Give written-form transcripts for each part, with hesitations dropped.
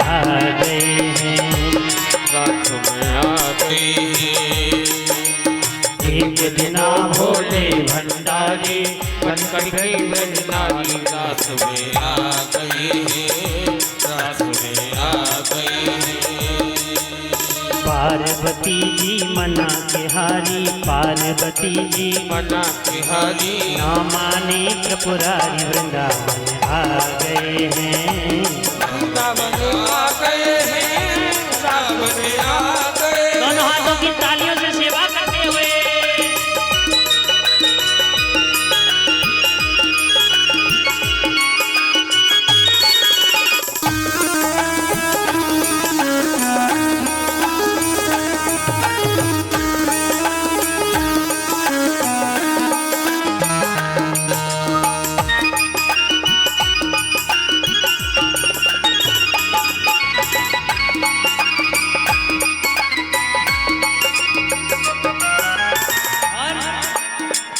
आ गए हैं, रात में आ गए हैं। एक दिन भोले भंडारी बनकर गई नारी रात में आ गए हैं, रात में आ गए हैं। पार्वती जी मना के हारी, पार्वती जी मना के हारी, ना माने त्रिपुरारी वृंदावन आ गए हैं, वृंदावन आ गए हैं, वृंदावन आ गए। दोनों हाथों की तालियों से सेवा करते हुए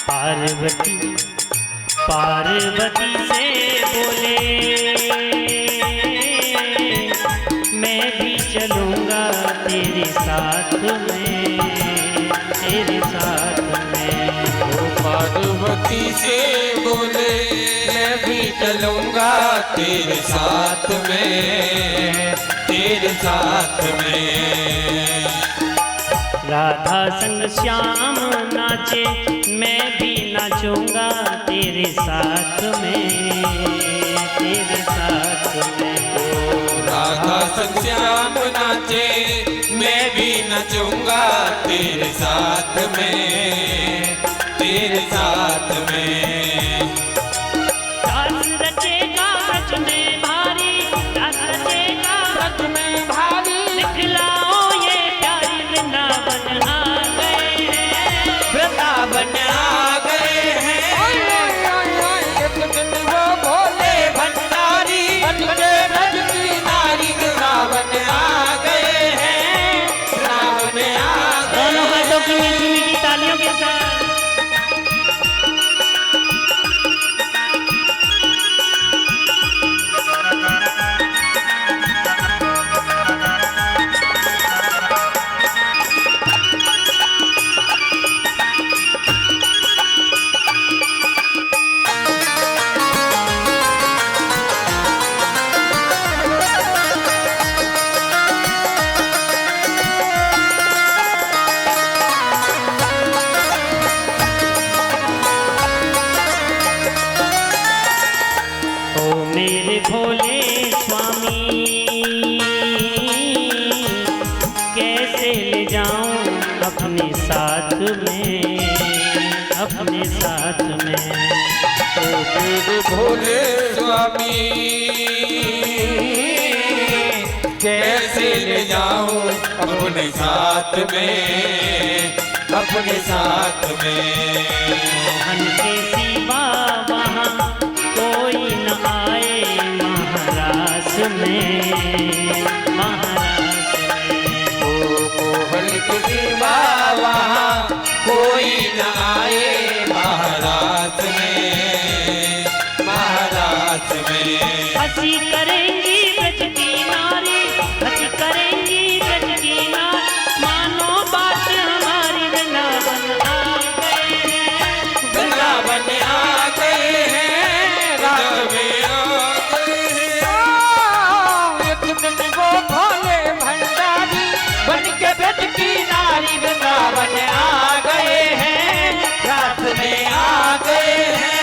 पार्वती पार्वती से बोले मैं भी चलूँगा तेरे साथ में, तेरे साथ में। वो पार्वती से बोले मैं भी चलूँगा तेरे साथ में, तेरे साथ में। राधा संग श्याम नाचे मैं भी नाचूंगा तेरे साथ में, तेरे साथ में। राधा संग श्याम नाचे मैं भी नचूंगा तेरे साथ में, तेरे साथ में। रास रचेगा व्रत में भारी, रास रचेगा व्रत में भारी, दिखलाओ ये प्यारी वृंदावन आ गए हैं, वृंदावन आ गए हैं। एक दिन वो भोले भंडारी बनके ब्रज की नारी वृंदावन आ गए हैं, वृंदावन आ गए। दोनों हाथों की मीठी मीठी तालियों के साथ मेरे भोले स्वामी कैसे ले जाऊं अपने साथ में, अपने साथ में। ओ मेरे भोले स्वामी कैसे ले जाऊं अपने साथ में, अपने साथ में। मोहन के सिवा वहाँ कोई न आए महाराज में, महाराज में। ओ मोहन के सिवा वहाँ कोई न आए महाराज में, महाराज में। हंसी करेंगी ब्रज की नारी, हंसी करेंगी ब्रज की नारी, मानो बात हमारी वृंदावन आ गए हैं, वृंदावन आ गए हैं, रात में आ गए हैं। एक दिन वो भोले भंडारी बनके ब्रज की नारी वृंदावन आ गए हैं, रात में आ गए हैं।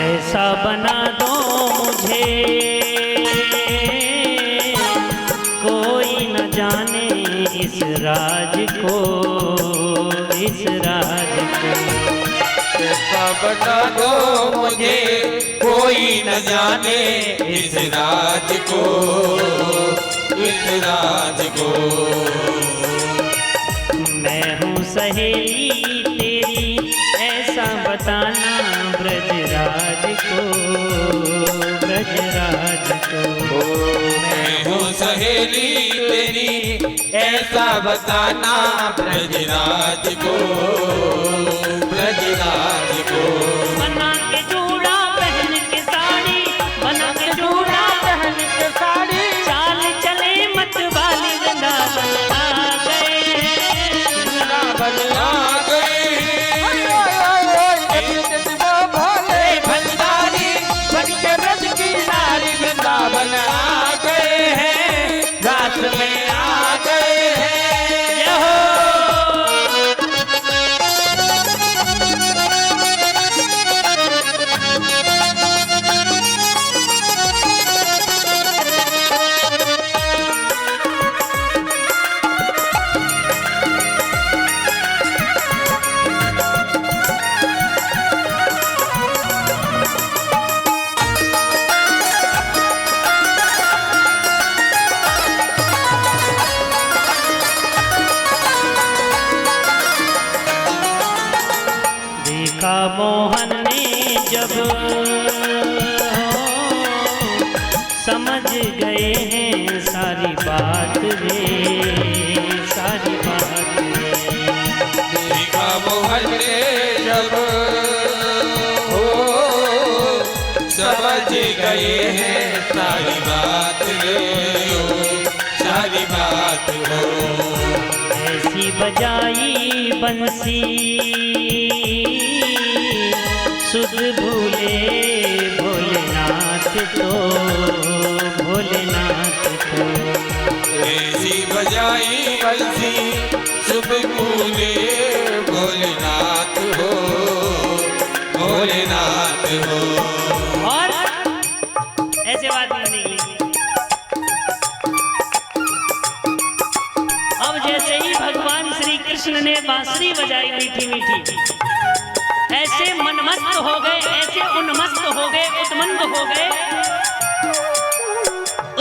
ऐसा बना दो मुझे कोई न जाने इस राज को, इस राज को। ऐसा बता दो मुझे कोई न जाने इस राज को, इस राज को। मैं हूँ सहेली तेरी ऐसा बताना ब्रजराज को, ब्रजराज को। मैं हूँ सहेली तेरी ऐसा बताना ब्रजराज को, ब्रजराज को। बना के जूड़ा पहन के साड़ी, बना के जूड़ा पहन के साड़ी, चाल चले मत वाली वृंदावन आ गए, वृंदावन आ गए। भोले भंडारी बन के ब्रज की नारी वृंदावन आ गए हैं, रात में आ गए हैं। जय हो। देखा मोहन ने जब समझ गए हैं सारी बात रे, सारी बात रे। देखा मोहन ने जब हो समझ गए हैं सारी बात रे, सारी बात हो। ऐसी बजाई बंसी सुध भूले भोलेनाथ तो, भोलेनाथ तो। ऐसी बजाई बंसी सुध भूले भोलेनाथ हो, भोलेनाथ हो। और ऐसे बात नहीं। अब जैसे ही भगवान श्री कृष्ण ने बांसुरी बजाई मीठी मीठी, ऐसे मनमस्त हो गए, ऐसे उन्मस्त हो गए, उन्मत्त हो गए।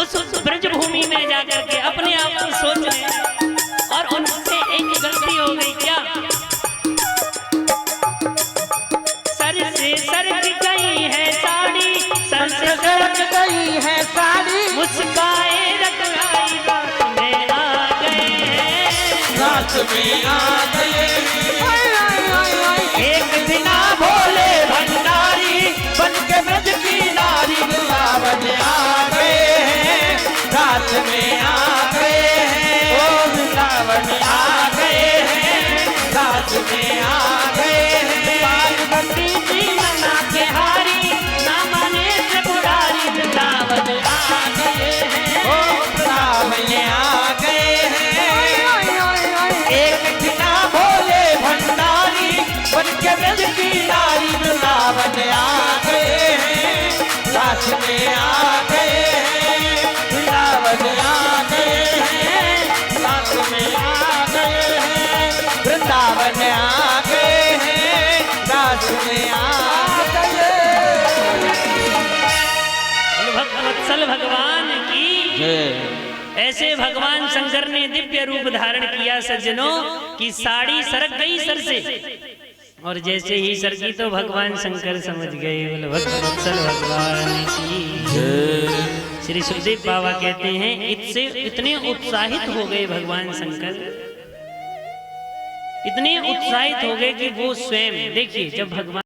उस ब्रज भूमि में जाकर के अपने आप को सोच रहे, और उनसे एक गलती हो गई। क्या? सर से सरक गई है साड़ी, सर से सरक गई है साड़ी, मुस्काए रखवाई रात में आ गए हैं, रात में आ गए। एक बिना भोले भंडारी बन के ब्रज की नारी वृंदावन आ गए हैं, रात में आ गए हैं। ओ वृंदावन आ गए हैं, रात में आ गए हैं। पार्वती जी मना के हारी, ना माने त्रिपुरारी वृंदावन आ गए हैं, ओ वृंदावन आ गए हैं। एक बिना भोले भंडारी बन के ब्रज की नारी वृंदावन आ गए हैं, रात में आ गए हैं। वृंदावन आ गए हैं, रात में आ गए हैं। वृंदावन आ गए हैं, रात में आ गए। वत्सल भगवान की। ऐसे भगवान शंकर ने दिव्य रूप धारण किया सज्जनों कि साड़ी सरक गई सर से, और जैसे ही सरकी तो भगवान शंकर समझ गए। वत्सल भगवान की। श्री सुखदेव बाबा कहते हैं इससे इतने उत्साहित हो गए भगवान शंकर, इतने उत्साहित हो गए कि वो स्वयं, देखिए जब भगवान